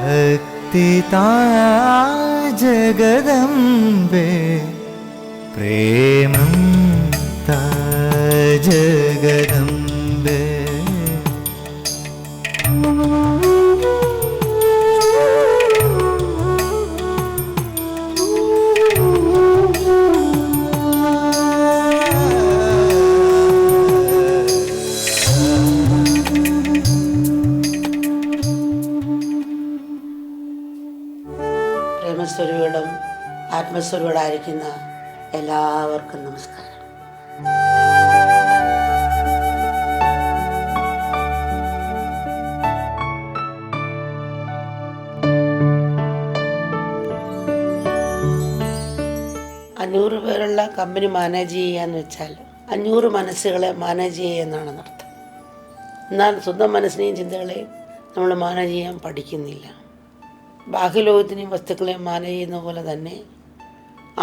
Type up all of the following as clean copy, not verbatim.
ഭക്തി താ ജഗദംബേ പ്രേമം താ ജഗദംബേ. പ്രേമസ്വരൂപികളും ആത്മസ്വരൂപികളായിരിക്കുന്ന എല്ലാവർക്കും നമസ്കാരം. അഞ്ഞൂറ് പേരുള്ള കമ്പനി മാനേജ് ചെയ്യാന്ന് വെച്ചാൽ 500 മനസ്സുകളെ മാനേജ് ചെയ്യുക എന്നാണ് അർത്ഥം. എന്നാൽ സ്വന്തം മനസ്സിനെയും ചിന്തകളെയും നമ്മൾ മാനേജ് ചെയ്യാൻ പഠിക്കുന്നില്ല. ബാഹ്യലോകത്തിനെയും വസ്തുക്കളെയും മാനേജ് ചെയ്യുന്ന പോലെ തന്നെ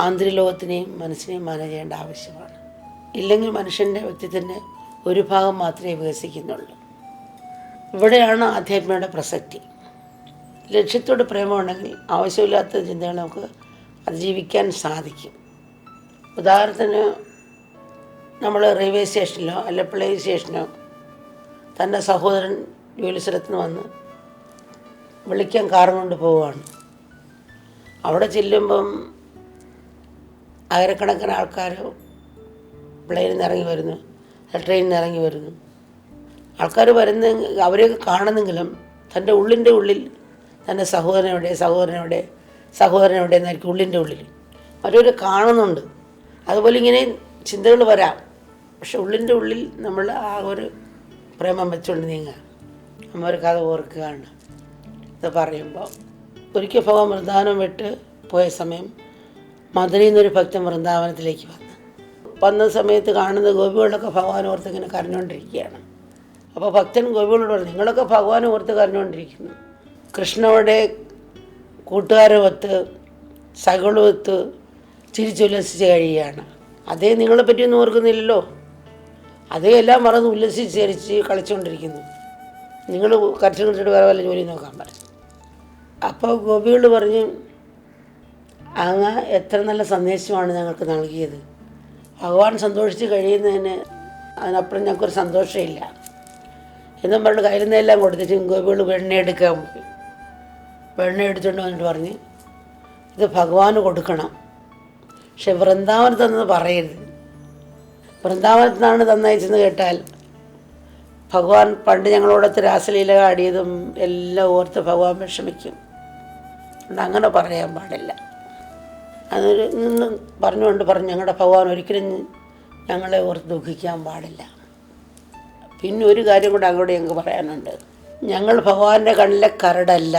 ആന്തരികലോകത്തിനെയും മനസ്സിനെയും മാനേജ് ചെയ്യേണ്ട ആവശ്യമാണ്. ഇല്ലെങ്കിൽ മനുഷ്യൻ്റെ വ്യക്തിത്വത്തിൻ്റെ ഒരു ഭാഗം മാത്രമേ വികസിക്കുന്നുള്ളൂ. ഇവിടെയാണ് ആധ്യാത്മികയുടെ പ്രസക്തി. ലക്ഷ്യത്തോട് പ്രേമമുണ്ടെങ്കിൽ ആവശ്യമില്ലാത്ത ചിന്തകൾ നമുക്ക് അതിജീവിക്കാൻ സാധിക്കും. ഉദാഹരണത്തിന് നമ്മൾ റെയിൽവേ സ്റ്റേഷനിലോ അല്ല പ്ലെയിൻ സ്റ്റേഷനോ തൻ്റെ സഹോദരൻ ജോലി സ്ഥലത്ത് നിന്ന് വന്ന് വിളിക്കാൻ കാറും കൊണ്ട് പോവുകയാണ്. അവിടെ ചെല്ലുമ്പം ആയിരക്കണക്കിന് ആൾക്കാർ പ്ലെയിനിൽ നിന്ന് ഇറങ്ങി വരുന്നു, ട്രെയിനിൽ നിന്ന് ഇറങ്ങി വരുന്നു. ആൾക്കാർ അവരെയൊക്കെ കാണുന്നെങ്കിലും തൻ്റെ ഉള്ളിൻ്റെ ഉള്ളിൽ തൻ്റെ സഹോദരനെവിടെ എന്നായിരിക്കും ഉള്ളിൻ്റെ ഉള്ളിൽ അവരവർ കാണുന്നുണ്ട്. അതുപോലെ ഇങ്ങനെ ചിന്തകൾ വരാം. പക്ഷെ ഉള്ളിൻ്റെ ഉള്ളിൽ നമ്മൾ ആ ഒരു പ്രേമം വെച്ചുകൊണ്ട് നീങ്ങുക. നമ്മൾ ഒരു കഥ ഓർക്കുകയാണ്. ഇത് പറയുമ്പോൾ ഒരിക്കൽ ഭഗവാൻ വൃന്ദാവനം വിട്ട് പോയ സമയം മധുരയിൽ നിന്നൊരു ഭക്തൻ വൃന്ദാവനത്തിലേക്ക് വന്ന സമയത്ത് കാണുന്ന ഗോപികളൊക്കെ ഭഗവാൻ ഓർത്ത് ഇങ്ങനെ കരഞ്ഞുകൊണ്ടിരിക്കുകയാണ്. അപ്പോൾ ഭക്തൻ ഗോപികളോട് പറഞ്ഞു, നിങ്ങളൊക്കെ ഭഗവാൻ ഓർത്ത് കരഞ്ഞുകൊണ്ടിരിക്കുന്നു. കൃഷ്ണയുടെ കൂട്ടുകാരുമൊത്ത് സകളുമൊത്ത് ചിരിച്ചുല്ലസിച്ച് കഴിയുകയാണ്. അതേ നിങ്ങളെ പറ്റിയൊന്നും ഓർക്കുന്നില്ലല്ലോ. അതേ എല്ലാം മറന്ന് ഉല്ലസിച്ച് ചരിച്ച് കളിച്ചുകൊണ്ടിരിക്കുന്നു. നിങ്ങൾ കരച്ചു കളിച്ചിട്ട് വേറെ വല്ല ജോലി നോക്കാൻ പറഞ്ഞു. അപ്പോൾ ഗോപികൾ പറഞ്ഞു, അങ്ങ് എത്ര നല്ല സന്ദേശമാണ് ഞങ്ങൾക്ക് നൽകിയത്. ഭഗവാൻ സന്തോഷിച്ച് കഴിയുന്നതിന് അതിനപ്പുറം ഞങ്ങൾക്കൊരു സന്തോഷമില്ല എന്നും പറഞ്ഞ് കയ്യിൽ നിന്നെല്ലാം കൊടുത്തിട്ട് ഗോപികൾ വെണ്ണ എടുക്കാൻ പോയി. വെണ്ണ എടുത്തുകൊണ്ട് വന്നിട്ട് പറഞ്ഞ്, ഇത് ഭഗവാന് കൊടുക്കണം, പക്ഷെ വൃന്ദാവനത്ത് തന്നത് പറയരുത്. വൃന്ദാവനത്ത് നിന്നാണ് തന്നയച്ചെന്ന് കേട്ടാൽ ഭഗവാൻ പണ്ട് ഞങ്ങളോടൊത്ത് രാസലീല ആടിയതും എല്ലാം ഓർത്ത് ഭഗവാൻ വിഷമിക്കും. അതുകൊണ്ട് അങ്ങനെ പറയാൻ പാടില്ല. അതൊരു നിന്ന് പറഞ്ഞു ഞങ്ങളുടെ ഭഗവാൻ ഒരിക്കലും ഞങ്ങളെ ഓർത്ത് ദുഃഖിക്കാൻ പാടില്ല. പിന്നെ ഒരു കാര്യം കൂടെ അങ്ങോട്ട് ഞങ്ങൾക്ക് പറയാനുണ്ട്. ഞങ്ങൾ ഭഗവാന്റെ കണ്ണിലെ കരടല്ല,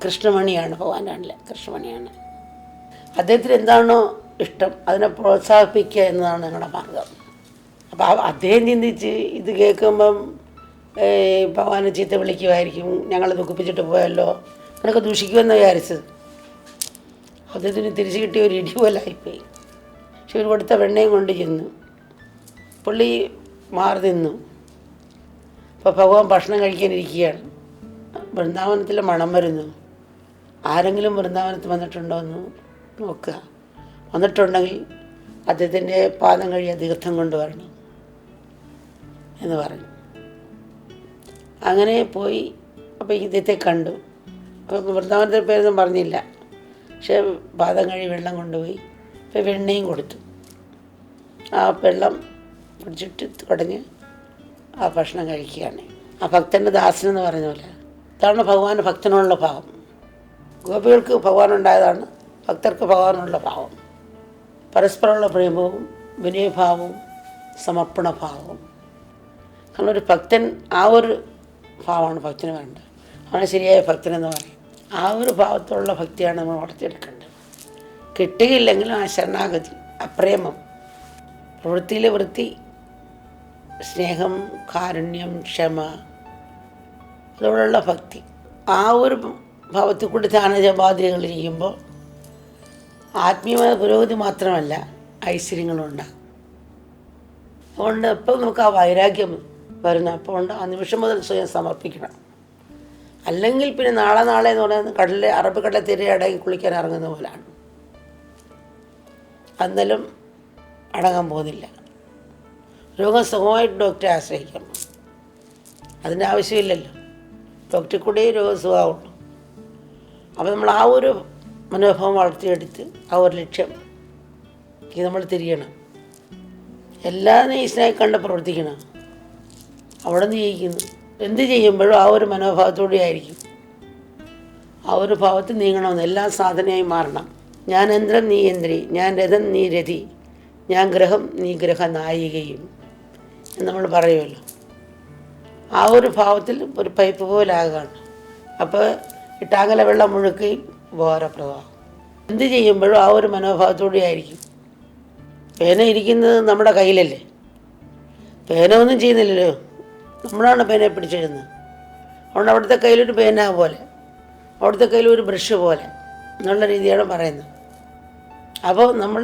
കൃഷ്ണമണിയാണ്. ഭഗവാന്റെ കണ്ണിലെ കൃഷ്ണമണിയാണ്. അദ്ദേഹത്തിന് എന്താണോ ഇഷ്ടം അതിനെ പ്രോത്സാഹിപ്പിക്കുക എന്നതാണ് ഞങ്ങളുടെ മാർഗം. അപ്പോൾ അദ്ദേഹം ചിന്തിച്ച് ഇത് കേൾക്കുമ്പം ഭഗവാനെ ചീത്ത വിളിക്കുമായിരിക്കും, ഞങ്ങളെ ദുഃഖിപ്പിച്ചിട്ട് പോയല്ലോ, അങ്ങനെയൊക്കെ ദൂഷിക്കുമെന്ന് വിചാരിച്ചത്. അദ്ദേഹത്തിന് തിരിച്ചു കിട്ടിയ ഒരു ഇടി പോലെ ആയിപ്പോയി. പക്ഷെ ഒരു കൊടുത്ത വെണ്ണയും കൊണ്ട് ചെന്നു. പുള്ളി മാറി നിന്നു. അപ്പോൾ ഭഗവാൻ ഭക്ഷണം കഴിക്കാനിരിക്കുകയാണ്. വൃന്ദാവനത്തിലെ മണം വരുന്നു. ആരെങ്കിലും വൃന്ദാവനത്തിൽ വന്നിട്ടുണ്ടോ എന്ന് നോക്കുക. വന്നിട്ടുണ്ടെങ്കിൽ അദ്ദേഹത്തിൻ്റെ പാദം കഴിയാ തീർത്ഥം കൊണ്ടുവരണം എന്ന് പറഞ്ഞു. അങ്ങനെ പോയി. അപ്പോൾ ഇദ്ദേഹത്തെ കണ്ടു. അപ്പോൾ വൃന്ദാവനത്തിൻ്റെ പേരൊന്നും പറഞ്ഞില്ല. പക്ഷേ പാദം കഴി വെള്ളം കൊണ്ടുപോയി. അപ്പോൾ വെണ്ണയും കൊടുത്തു. ആ വെള്ളം കുടിച്ചിട്ട് കുടഞ്ഞ് ആ ഭക്ഷണം കഴിക്കുകയാണ്. ആ ഭക്തൻ്റെ ദാസനെന്ന് പറഞ്ഞ പോലെ ഇതാണ് ഭഗവാൻ ഭക്തനുള്ള ഭാവം. ഗോപികൾക്ക് ഭഗവാനുണ്ടായതാണ് ഭക്തർക്ക് ഭഗവാനുള്ള ഭാവം. പരസ്പരമുള്ള പ്രേമവും വിനയഭാവവും സമർപ്പണഭാവവും. കാരണം ഒരു ഭക്തൻ ആ ഒരു ഭാവമാണ് ഭക്തന് വേണ്ടത്. അവനെ ശരിയായ ഭക്തനെന്ന് പറയും. ആ ഒരു ഭാവത്തിലുള്ള ഭക്തിയാണ് നമ്മൾ വളർത്തിയെടുക്കേണ്ടത്. കിട്ടുകയില്ലെങ്കിലും ആ ശരണാഗതി, അപ്രേമം, പ്രവൃത്തിയിലെ വൃത്തി, സ്നേഹം, കാരുണ്യം, ക്ഷമ, അതോടുള്ള ഭക്തി, ആ ഒരു ഭാവത്തിൽ കൂടി ധ്യാനജപാദികൾ ചെയ്യുമ്പോൾ ആത്മീയമായ പുരോഗതി മാത്രമല്ല ഐശ്വര്യങ്ങളുണ്ടാകും. അതുകൊണ്ട് എപ്പോൾ നമുക്ക് ആ വൈരാഗ്യം വരുന്ന അപ്പോൾ ഉണ്ട് ആ നിമിഷം മുതൽ സ്വയം സമർപ്പിക്കണം. അല്ലെങ്കിൽ പിന്നെ നാളെ എന്ന് പറയുന്നത് അറബിക്കടലിൽ തിരയടങ്ങി കുളിക്കാൻ ഇറങ്ങുന്ന പോലാണ്. അന്നേരം അടങ്ങാൻ പോകുന്നില്ല. രോഗം സുഖമായിട്ട് ഡോക്ടറെ ആശ്രയിക്കണം. അതിൻ്റെ ആവശ്യമില്ലല്ലോ, ഡോക്ടറെ കൂടെ രോഗം സുഖമാവുള്ളൂ. അപ്പോൾ നമ്മൾ ആ ഒരു മനോഭാവം വളർത്തിയെടുത്ത് ആ ഒരു ലക്ഷ്യം നമ്മൾ തിരിയണം. എല്ലാ ഈശ്വരനെ കണ്ട് പ്രവർത്തിക്കണം. അവിടെ നിന്ന് ജയിക്കുന്നു. എന്ത് ചെയ്യുമ്പോഴും ആ ഒരു മനോഭാവത്തോടെ ആയിരിക്കും. ആ ഒരു ഭാവത്തിൽ നീങ്ങണമെന്ന്. എല്ലാം സാധനയായി മാറണം. ഞാൻ യന്ത്രം നീ യന്ത്രി, ഞാൻ രഥം നീ രഥി, ഞാൻ ഗ്രഹം നീ ഗ്രഹനായികയും എന്ന് നമ്മൾ പറയുമല്ലോ. ആ ഒരു ഭാവത്തിൽ ഒരു പൈപ്പ് പോലാകാണ്. അപ്പോൾ ടാങ്കല വെള്ളം മുഴുക്കുകയും ഉപകാരപ്രദമാകും. എന്ത് ചെയ്യുമ്പോഴും ആ ഒരു മനോഭാവത്തോടെ ആയിരിക്കും. പേന ഇരിക്കുന്നത് നമ്മുടെ കയ്യിലല്ലേ, പേന ഒന്നും ചെയ്യുന്നില്ലല്ലോ, നമ്മളാണ് പേനയെ പിടിച്ചിരുന്നത്. അതുകൊണ്ട് അവിടുത്തെ കയ്യിലൊരു പേന പോലെ, അവിടുത്തെ കയ്യിലൊരു ബ്രഷ് പോലെ എന്നുള്ള രീതിയാണ് പറയുന്നത്. അപ്പോൾ നമ്മൾ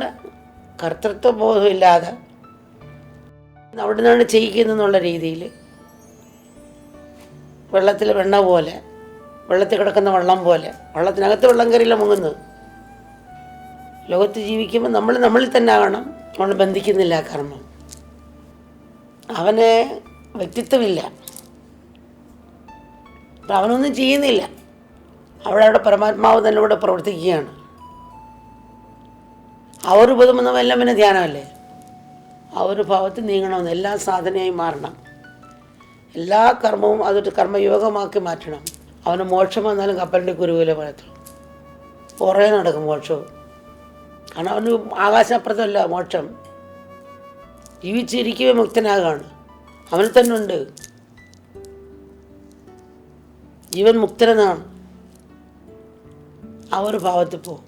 കർത്തൃത്വ ബോധമില്ലാതെ അവിടെ നിന്നാണ് ചെയ്യിക്കുന്നതെന്നുള്ള രീതിയിൽ വെള്ളത്തിൽ വെണ്ണ പോലെ, വെള്ളത്തിൽ കിടക്കുന്ന വെള്ളം പോലെ, വെള്ളത്തിനകത്ത് വെള്ളം കയറിയില്ല മുങ്ങുന്നത്. ലോകത്ത് ജീവിക്കുമ്പോൾ നമ്മളിൽ തന്നെ ആകണം. നമ്മൾ ബന്ധിക്കുന്നില്ല കർമ്മം. അവന് വ്യക്തിത്വമില്ല, അപ്പം അവനൊന്നും ചെയ്യുന്നില്ല. അവിടെ പരമാത്മാവ് തന്നെ ഇവിടെ പ്രവർത്തിക്കുകയാണ്. ആ ഒരു ബോധം എല്ലാം പിന്നെ ധ്യാനമല്ലേ. ആ ഒരു ഭാവത്തിൽ നീങ്ങണമെന്ന്. എല്ലാ സാധനയായി മാറണം. എല്ലാ കർമ്മവും അതൊരു കർമ്മയോഗമാക്കി മാറ്റണം. അവന് മോക്ഷം വന്നാലും കപ്പലിൻ്റെ കുരുവിലെ പറയത്തുള്ളൂ. കുറേ നടക്കും മോക്ഷവും. കാരണം അവന് ആകാശാപ്രതമല്ല മോക്ഷം. ജീവിച്ചിരിക്കവേ മുക്തനാകാണ്. അവന് തന്നെ ഉണ്ട്. ജീവൻ മുക്തനെന്നാണ്. ആ ഒരു ഭാവത്തിൽ പോകും.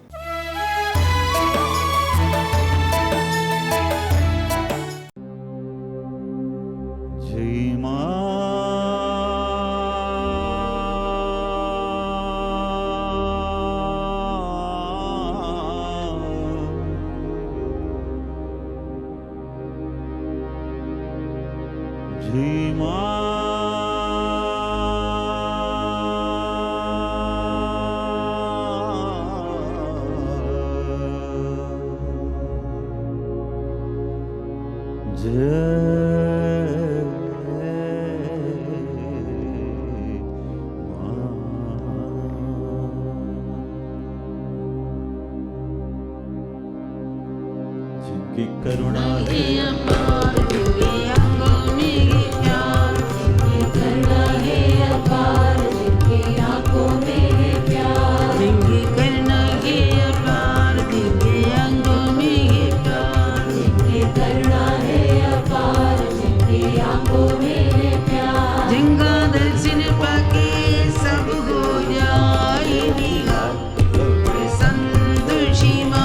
करुणा संतुषी माँ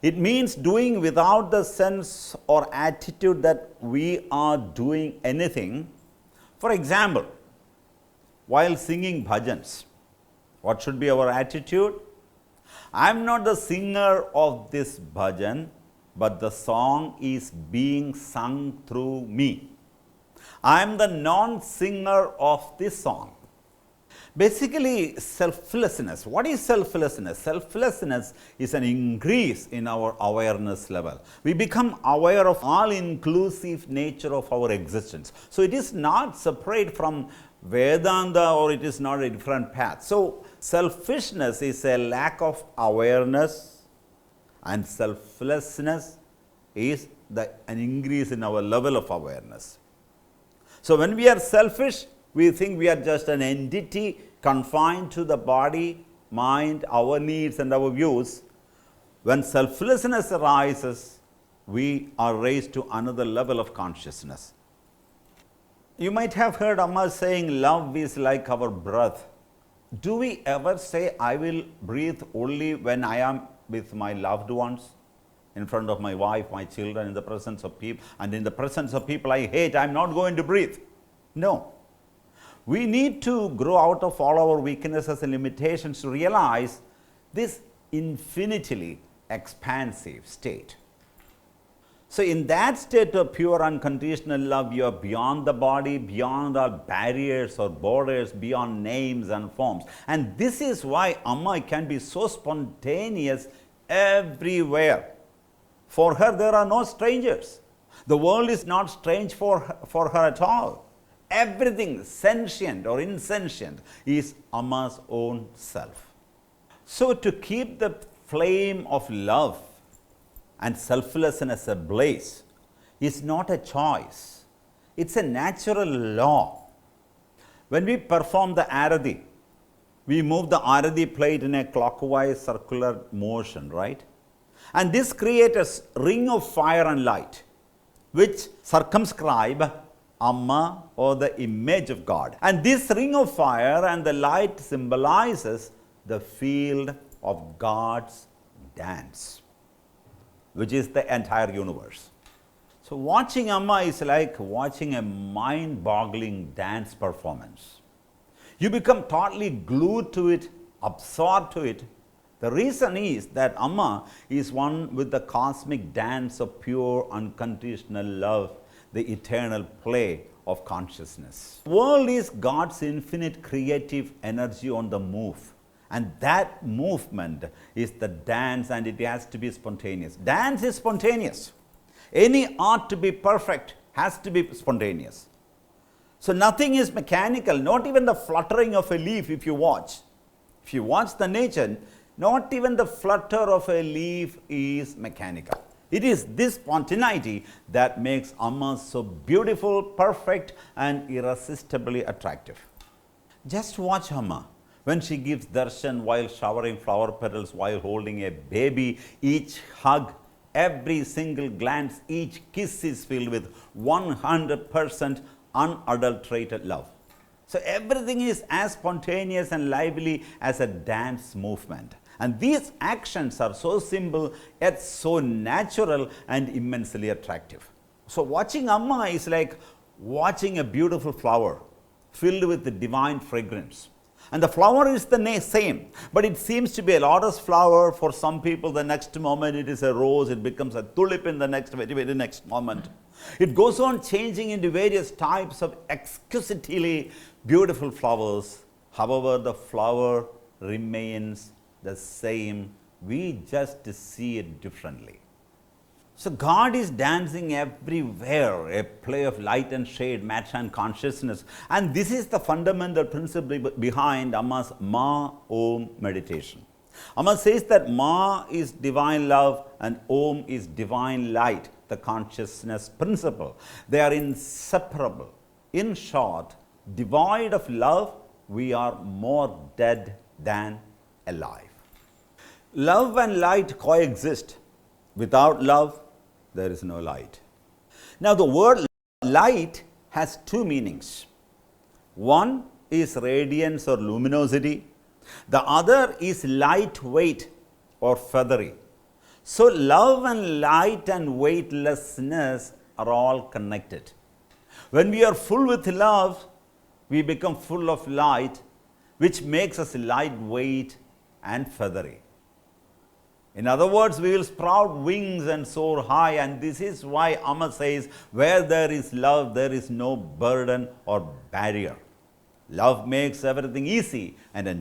It means doing without the sense or attitude that we are doing anything. For example, while singing bhajans, what should be our attitude? I am not the singer of this bhajan, but the song is being sung through me. I am the non-singer of this song. Basically, selflessness. What is selflessness? Selflessness is an increase in our awareness level. We become aware of all-inclusive nature of our existence. So it is not separate from Vedanta, or it is not a different path. So selfishness is a lack of awareness, and selflessness is an increase in our level of awareness. So when we are selfish, we think we are just an entity confined to the body, mind, our needs and our views. When selflessness arises, we are raised to another level of consciousness. You might have heard Amma saying, love is like our breath. Do we ever say, I will breathe only when I am with my loved ones, in front of my wife, my children, in the presence of people, and in the presence of people I hate, I am not going to breathe? No. We need to grow out of all our weaknesses and limitations to realize this infinitely expansive state. So in that state of pure unconditional love, you are beyond the body, beyond all barriers or borders, beyond names and forms. And this is why Amma can be so spontaneous everywhere. For her, there are no strangers. The world is not strange for her at all. Everything sentient or insentient is Amma's own self. So to keep the flame of love and selflessness ablaze is not a choice. It's a natural law. When we perform the Arati, we move the Arati plate in a clockwise circular motion, right? And this creates a ring of fire and light, which circumscribe Amma, or the image of God. And this ring of fire and the light symbolizes the field of God's dance, which is the entire universe. So watching Amma is like watching a mind-boggling dance performance. You become totally glued to it, absorbed to it. The reason is that Amma is one with the cosmic dance of pure unconditional love, the eternal play of consciousness. The world is God's infinite creative energy on the move. And that movement is the dance, and it has to be spontaneous. Dance is spontaneous. Any art to be perfect has to be spontaneous. So nothing is mechanical, not even the fluttering of a leaf if you watch. If you watch the nature, not even the flutter of a leaf is mechanical. It is this spontaneity that makes Amma so beautiful, perfect, and irresistibly attractive. Just watch Amma when she gives darshan while showering flower petals, while holding a baby. Each hug, every single glance, each kiss is filled with 100% unadulterated love. So everything is as spontaneous and lively as a dance movement. And these actions are so simple yet so natural and immensely attractive. So watching Amma is like watching a beautiful flower filled with the divine fragrance. And the flower is the same, but it seems to be a lotus flower for some people. The next moment it is a rose, it becomes a tulip in the very next moment. It goes on changing into various types of exquisitely beautiful flowers. However, the flower remains the same. We just see it differently. So God is dancing everywhere, a play of light and shade, matter and consciousness. And this is the fundamental principle behind Amma's Ma Om meditation. Amma says that Ma is divine love and Om is divine light, the consciousness principle. They are inseparable. In short, devoid of love, we are more dead than alive. Love and light coexist. Without love, there is no light. Now, the word light has two meanings. One is radiance or luminosity. The other is lightweight or feathery. So, love and light and weightlessness are all connected. When we are full with love, we become full of light, which makes us lightweight and feathery. In other words, we will sprout wings and soar high, and this is why Amos says, where there is love, there is no burden or barrier. Love makes everything easy and enjoyable.